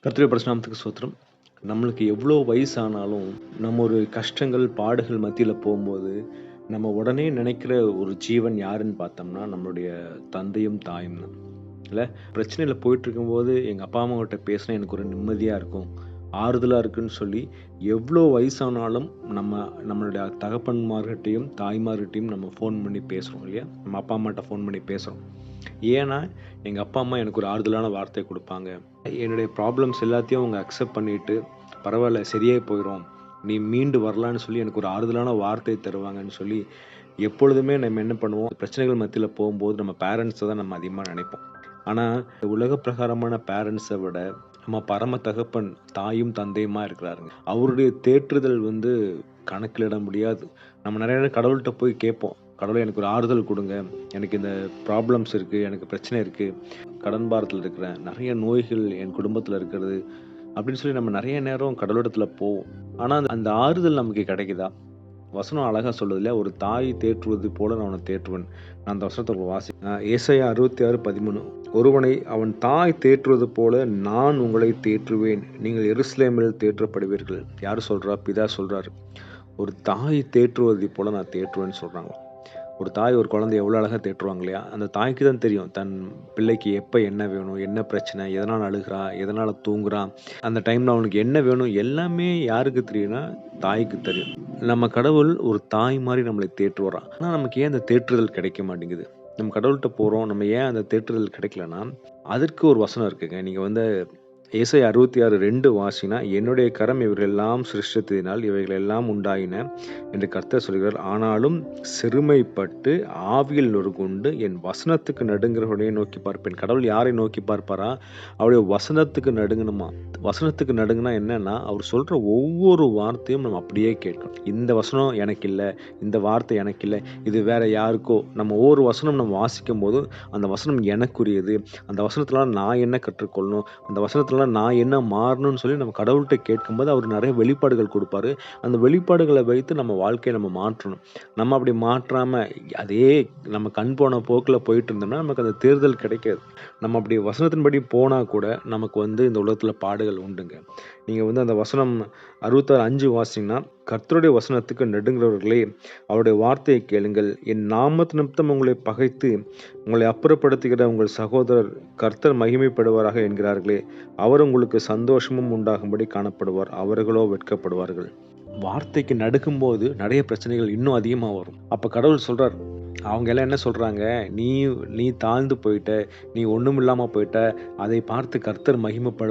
கர்த்தருடைய பரிசுநாமத்துக்கு ஸ்தோத்திரம். நம்மளுக்கு எவ்வளோ வயசானாலும், நம்ம ஒரு கஷ்டங்கள், பாடுகள் மத்தியில போம்போது, நம்ம உடனே நினைக்கிற ஒரு ஜீவன் யாருன்னு பார்த்தோம்னா, நம்மளுடைய தந்தையும், தாயும் தான். இல்ல, பிரச்சனையில போயிட்டுருக்கும்போது, எங்க அப்பா, அம்மாகிட்ட பேசினா எனக்கு ஒரு நிம்மதியா இருக்கும். ஆறுதலா இருக்குன்னு சொல்லி, எவ்வளோ வயசானாலும் நம்ம நம்மளுடைய தகப்பன்மார்கிட்டயும், தாய்மார்கிட்டயும் நம்ம ஃபோன் பண்ணி பேசுறோம் இல்லையா? நம்ம அப்பா, அம்மாட்ட ஃபோன் பண்ணி பேசுறோம். ஏன்னா, எங்க அப்பா, அம்மா எனக்கு ஒரு ஆறுதலான வார்த்தை குடுப்பாங்க. என்னுடைய ப்ராப்ளம்ஸ் எல்லாத்தையும் அவங்க அக்செப்ட் பண்ணிட்டு, "பரவால்ல சரியாயி போயிரும். நீ மீண்டு வரலான்னு" சொல்லி எனக்கு ஒரு ஆறுதலான வார்த்தை தருவாங்கன்னு சொல்லி, எப்பொழுதுமே நம்ம என்ன பண்ணுவோம், பிரச்சனைகள் மத்தியில போம்போது நம்ம பேரண்ட்ஸ தான் நம்ம அதிகமா நெனைப்போம். ஆனா, உலக பிரகாரமான பேரண்ட்ஸ விட, நம்ம பரம தகப்பன் தாயும், தந்தையுமா இருக்கிறாருங்க. அவருடைய தேற்றுதல் வந்து கணக்கிலிட முடியாது. நம்ம நெறைய நேரம் கடவுள்ட்ட போய் கேட்போம். கடவுளே எனக்கு ஒரு ஆறுதல் குடுங்க. எனக்கு இந்த ப்ராப்ளம்ஸ் இருக்கு. எனக்கு பிரச்சனை இருக்கு. கடன் பாரத்தில இருக்கிறேன். நெறைய நோய்கள் என் குடும்பத்தில இருக்கிறது. அப்படின்னு சொல்லி நம்ம நெறைய நேரம் கடவுளிடத்தில போவோம். ஆனா, அந்த ஆறுதல் நமக்கு கிடைக்குதா? வசனம் அழகா சொல்லுது இல்லையா? "ஒரு தாய் தேற்றுவது போல நான் உன்னை தேற்றுவேன்." நான் அந்த வசனத்த ஏசாயா 66:13. "ஒருவனை அவன் தாய் தேற்றுவது போல நான் உங்களை தேற்றுவேன். நீங்கள் எருசலேமில் தேற்றப்படுவீர்கள்." யாரு சொல்றா? பிதா சொல்றாரு. ஒரு தாய் தேற்றுவதைப் போல நான் தேற்றுவேன்னு சொல்றாங்களாம். ஒரு தாய் ஒரு குழந்தைய எவ்வளோ அழகா தேற்றுவாங்க இல்லையா? அந்த தாய்க்கு தான் தெரியும். தன் பிள்ளைக்கு எப்ப என்ன வேணும்? என்ன பிரச்சனை? எதனால அழுகுறான்? எதனால தூங்குறான்? அந்த டைம்ல அவனுக்கு என்ன வேணும்? எல்லாமே யாருக்கு தெரியும்னா, தாய்க்கு தெரியும். நம்ம கடவுள் ஒரு தாய் மாரி நம்மளை தேற்றுவாராம். ஆனா நமக்கு ஏன் அந்த தேற்றுதல் கிடைக்க மாட்டேங்குது? நம்ம கடவுள்ட்ட போறோம். நம்ம ஏன் அந்த தேற்றுதல் கிடைக்கலன்னா, அதற்கு ஒரு வசனம் இருக்குங்க. நீங்க வந்து ஏசாயா 66:2 வாசிங்கன்னா, "என்னுடைய கரம் இவைகளெல்லாம் சிருஷ்டித்ததினால் இவைகளெல்லாம் உண்டாயின என்று கர்த்தர் சொல்கிறார். ஆனாலும் சிறுமைப்பட்டு ஆவியில் நொறுங்குண்டு என் வசனத்துக்கு நடுங்குகிறவனை நோக்கி பார்ப்பேன்." கடவுள் யாரை நோக்கி பார்ப்பாரா? அவருடைய வசனத்துக்கு நடுங்கணுமா. வசனத்துக்கு நடுங்குனா என்னன்னா, அவர் சொல்ற ஒவ்வொரு வார்த்தையும் நம்ம அப்படியே கேட்கணும். இந்த வசனம் எனக்கு இல்ல. இந்த வார்த்தை எனக்கு இல்ல. இது வேற யாருக்கோ. நம்ம ஒவ்வொரு வசனம் நம்ம வாசிக்கும்போது, அந்த வசனம் எனக்குரியது. அந்த வசனத்தினால நான் என்ன கற்றுக்கொள்ளணும்? அந்த வசனத்தினால நான் என்ன மாறணும்னு சொல்லி நம்ம கடவுள்ட்ட கேட்கும்போது, அவர் நெறைய வெளிப்பாடுகள் குடுப்பாரு. அந்த வெளிப்பாடுகள வைத்து நம்ம வாழ்க்கைய நம்ம மாற்றணும். நம்ம அப்படி மாற்றாம, அதே நம்ம கண் போன போக்குல போயிட்டு இருந்தோம்னா, நமக்கு அந்த தேர்தல் கிடைக்காது. நம்ம அப்படி வசனத்தின்படி போனா கூட, நமக்கு வந்து இந்த உலகத்தில பாடுகள் உண்டுங்க. நீங்க வந்து அந்த வசனம் 66:5 வாசிச்சீங்கன்னா, "கர்த்தருடைய வசனத்துக்கு நடுங்குகிறவர்களே, அவருடைய வார்த்தையை கேளுங்கள். என் நாமத்து நிமித்தம் உங்களை பகைத்து, உங்களை அப்புறப்படுத்துகிற உங்கள் சகோதரர் கர்த்தர் மகிமைப்படுவாராக என்கிறார்களே, அவர் உங்களுக்கு சந்தோஷமும் உண்டாகும்படி காணப்படுவார். அவர்களோ வெட்கப்படுவார்கள்." வார்த்தைக்கு நடுங்கும்போது நெறைய பிரச்சனைகள் இன்னும் அதிகமா வரும். அப்ப கடவுள் சொல்றார், அவங்க எல்லாம் என்ன சொல்றாங்க, "நீ நீ தாழ்ந்து போயிட்ட. நீ ஒண்ணுமில்லாம போயிட்ட. அதை பார்த்து கர்த்தர் மகிமைப்படு